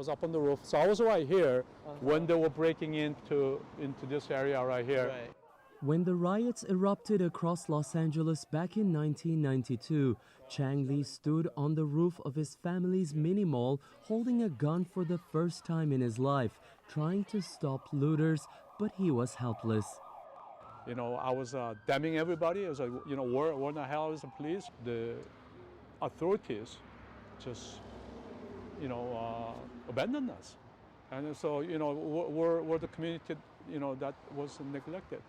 was up on the roof. So I was right here when they were breaking into this area right here. Right. When the riots erupted across Los Angeles back in 1992, Chang Lee stood on the roof of his family's mini mall holding a gun for the first time in his life, trying to stop looters, but he was helpless. You know, I was damning everybody. I was like, you know, where in the hell is the police? The authorities just, you know, abandoned us. And so, you know, we're the community, you know, that was neglected.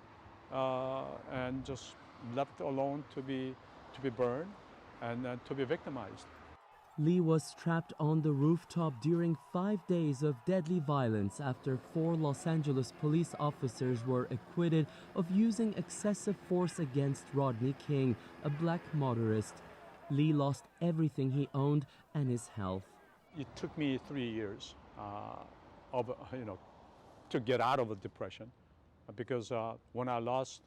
And just left alone to be burned and to be victimized. Lee was trapped on the rooftop during 5 days of deadly violence after 4 Los Angeles police officers were acquitted of using excessive force against Rodney King, a black motorist. Lee lost everything he owned and his health. It took me 3 years to get out of the depression. Because when I lost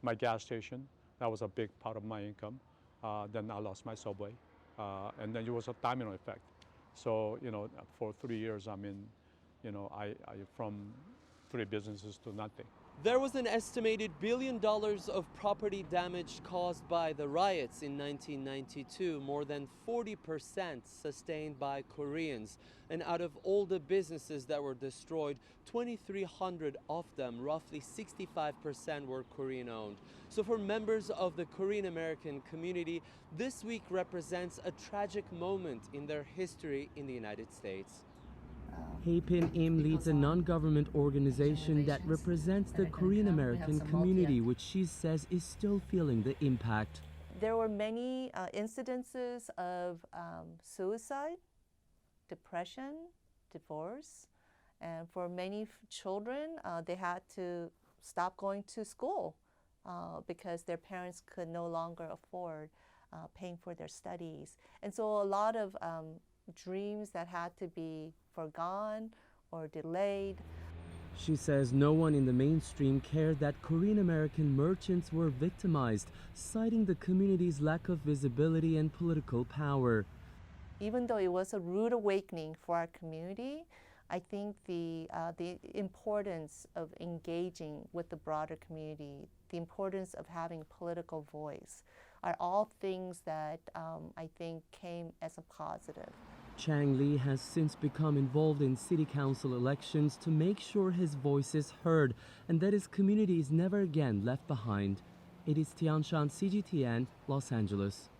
my gas station, that was a big part of my income. Then I lost my subway, and then it was a domino effect. So, you know, for 3 years, I mean, you know, I from 3 businesses to nothing. There was an estimated $1 billion of property damage caused by the riots in 1992, more than 40% sustained by Koreans. And out of all the businesses that were destroyed, 2,300 of them, roughly 65%, were Korean-owned. So for members of the Korean American community, this week represents a tragic moment in their history in the United States. Hae-Pin Im leads a non-government organization that represents the Korean American community, which she says is still feeling the impact. There were many incidences of suicide, depression, divorce, and for many children, they had to stop going to school because their parents could no longer afford paying for their studies. And so a lot of dreams that had to be forgone or delayed. She says no one in the mainstream cared that Korean American merchants were victimized, citing the community's lack of visibility and political power. Even though it was a rude awakening for our community, I think the importance of engaging with the broader community, the importance of having political voice, are all things that I think came as a positive. Chang Lee has since become involved in city council elections to make sure his voice is heard and that his community is never again left behind. It is Tian Shan, CGTN, Los Angeles.